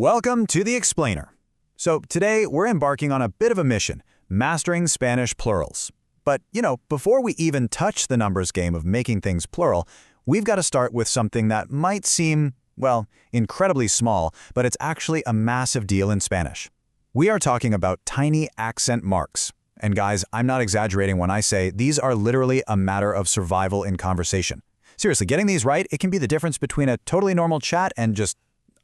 Welcome to The Explainer. So today we're embarking on a bit of a mission, mastering Spanish plurals. But, before we even touch the numbers game of making things plural, we've got to start with something that might seem, well, incredibly small, but it's actually a massive deal in Spanish. We are talking about tiny accent marks. And guys, I'm not exaggerating when I say these are literally a matter of survival in conversation. Seriously, getting these right, it can be the difference between a totally normal chat and just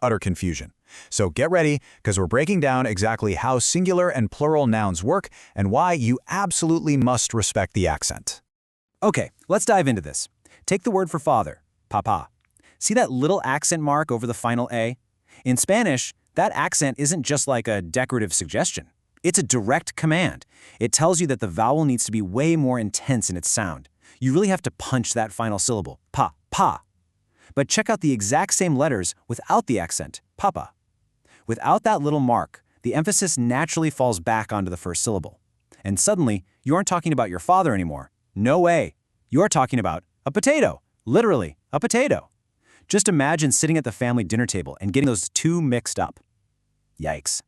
utter confusion. So get ready, because we're breaking down exactly how singular and plural nouns work and why you absolutely must respect the accent. Okay, let's dive into this. Take the word for father, papa. See that little accent mark over the final A? In Spanish, that accent isn't just like a decorative suggestion. It's a direct command. It tells you that the vowel needs to be way more intense in its sound. You really have to punch that final syllable, pa, pa. But check out the exact same letters without the accent, papa. Without that little mark, the emphasis naturally falls back onto the first syllable. And suddenly, you aren't talking about your father anymore. No way. You're talking about a potato. Literally, a potato. Just imagine sitting at the family dinner table and getting those two mixed up. Yikes.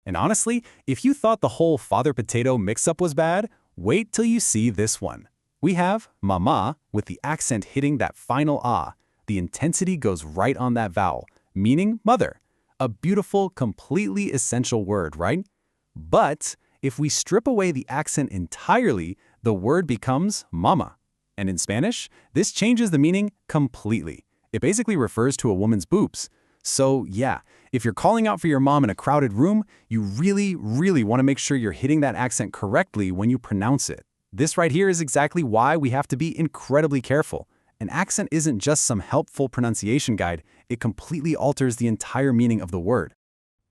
And honestly, if you thought the whole father-potato mix-up was bad, wait till you see this one. We have mama with the accent hitting that final ah. The intensity goes right on that vowel, meaning mother. A beautiful, completely essential word, right? But if we strip away the accent entirely, the word becomes mama. And in Spanish, this changes the meaning completely. It basically refers to a woman's boobs. So yeah, if you're calling out for your mom in a crowded room, you really want to make sure you're hitting that accent correctly when you pronounce it. This right here is exactly why we have to be incredibly careful. An accent isn't just some helpful pronunciation guide, it completely alters the entire meaning of the word.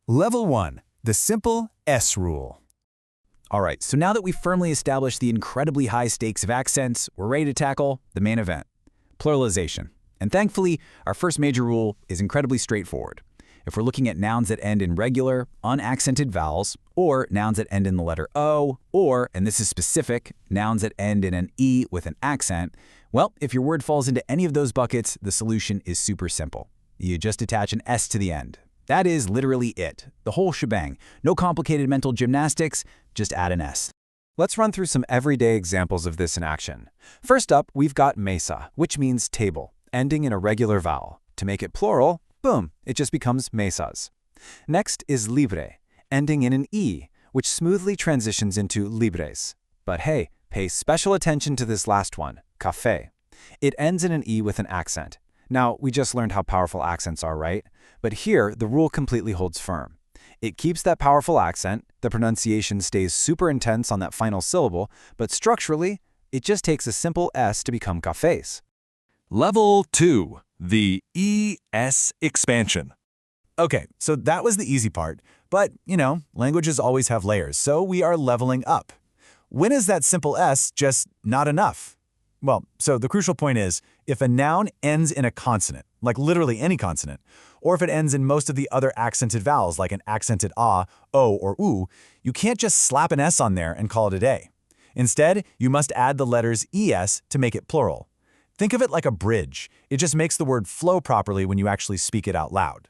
Level 1. The simple S rule. All right, so now that we've firmly established the incredibly high stakes of accents, we're ready to tackle the main event, pluralization. And thankfully, our first major rule is incredibly straightforward. If we're looking at nouns that end in regular, unaccented vowels, or nouns that end in the letter O, or, and this is specific, nouns that end in an E with an accent, well, if your word falls into any of those buckets, the solution is super simple. You just attach an S to the end. That is literally it. The whole shebang. No complicated mental gymnastics, just add an S. Let's run through some everyday examples of this in action. First up, we've got mesa, which means table, ending in a regular vowel. To make it plural, boom, it just becomes mesas. Next is libre, ending in an E, which smoothly transitions into libres. But hey, pay special attention to this last one, café. It ends in an E with an accent. Now, we just learned how powerful accents are, right? But here, the rule completely holds firm. It keeps that powerful accent, the pronunciation stays super intense on that final syllable, but structurally, it just takes a simple S to become cafés. Level 2. The ES expansion. Okay, so that was the easy part. But, languages always have layers, so we are leveling up. When is that simple S just not enough? Well, so the crucial point is, if a noun ends in a consonant, like literally any consonant, or if it ends in most of the other accented vowels, like an accented ah, o, or u, you can't just slap an S on there and call it a day. Instead, you must add the letters ES to make it plural. Think of it like a bridge. It just makes the word flow properly when you actually speak it out loud.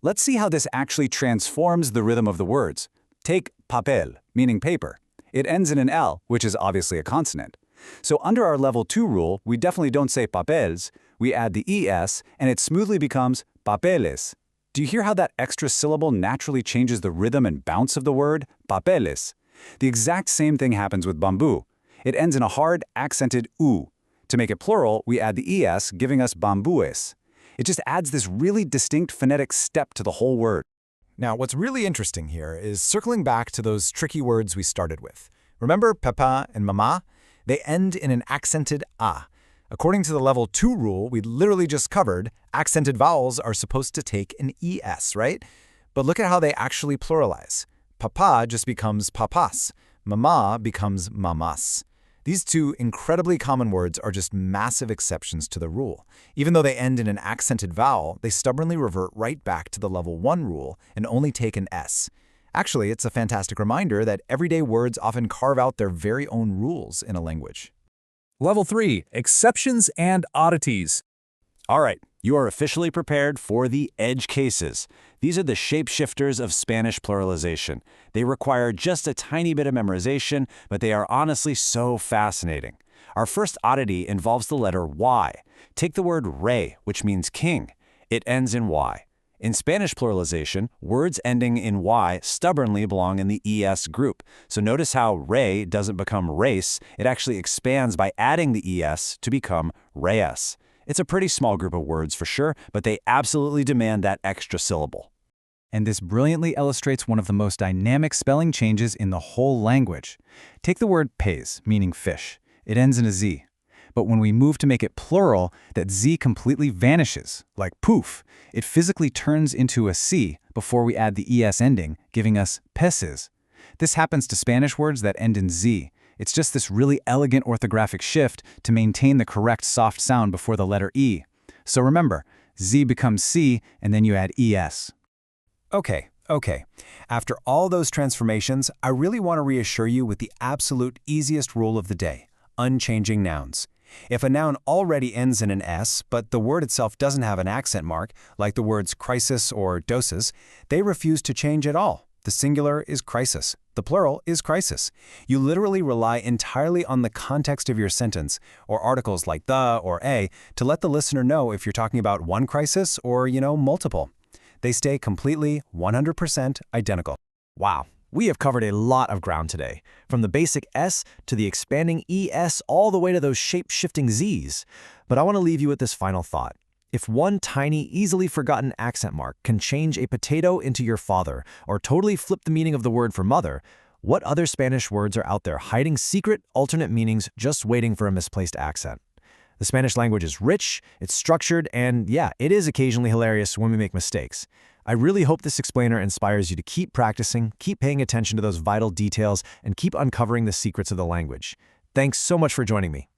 Let's see how this actually transforms the rhythm of the words. Take papel, meaning paper. It ends in an L, which is obviously a consonant. So under our level 2 rule, we definitely don't say papels, we add the ES, and it smoothly becomes papeles. Do you hear how that extra syllable naturally changes the rhythm and bounce of the word? Papeles. The exact same thing happens with bamboo. It ends in a hard, accented U. To make it plural, we add the ES, giving us bambues. It just adds this really distinct phonetic step to the whole word. Now, what's really interesting here is circling back to those tricky words we started with. Remember papa and mama? They end in an accented A. According to the level 2 rule we literally just covered, accented vowels are supposed to take an ES, right? But look at how they actually pluralize. Papa just becomes papas. Mama becomes mamas. These two incredibly common words are just massive exceptions to the rule. Even though they end in an accented vowel, they stubbornly revert right back to the level 1 rule and only take an S. Actually, it's a fantastic reminder that everyday words often carve out their very own rules in a language. Level 3. Exceptions and oddities. All right, you are officially prepared for the edge cases. These are the shapeshifters of Spanish pluralization. They require just a tiny bit of memorization, but they are honestly so fascinating. Our first oddity involves the letter Y. Take the word rey, which means king. It ends in Y. In Spanish pluralization, words ending in Y stubbornly belong in the ES group. So notice how rey doesn't become race, it actually expands by adding the ES to become reyes. It's a pretty small group of words for sure, but they absolutely demand that extra syllable. And this brilliantly illustrates one of the most dynamic spelling changes in the whole language. Take the word pez, meaning fish. It ends in a Z. But when we move to make it plural, that Z completely vanishes, like poof. It physically turns into a C before we add the ES ending, giving us peces. This happens to Spanish words that end in Z. It's just this really elegant orthographic shift to maintain the correct soft sound before the letter E. So remember, Z becomes C, and then you add ES. Okay. After all those transformations, I really want to reassure you with the absolute easiest rule of the day: unchanging nouns. If a noun already ends in an S, but the word itself doesn't have an accent mark, like the words crisis or doses, they refuse to change at all. The singular is crisis. The plural is crisis. You literally rely entirely on the context of your sentence, or articles like the or a, to let the listener know if you're talking about one crisis or, multiple. They stay completely, 100% identical. Wow, we have covered a lot of ground today, from the basic S to the expanding ES all the way to those shape-shifting Zs. But I want to leave you with this final thought. If one tiny, easily forgotten accent mark can change a potato into your father, or totally flip the meaning of the word for mother, what other Spanish words are out there hiding secret, alternate meanings just waiting for a misplaced accent? The Spanish language is rich, it's structured, and yeah, it is occasionally hilarious when we make mistakes. I really hope this explainer inspires you to keep practicing, keep paying attention to those vital details, and keep uncovering the secrets of the language. Thanks so much for joining me.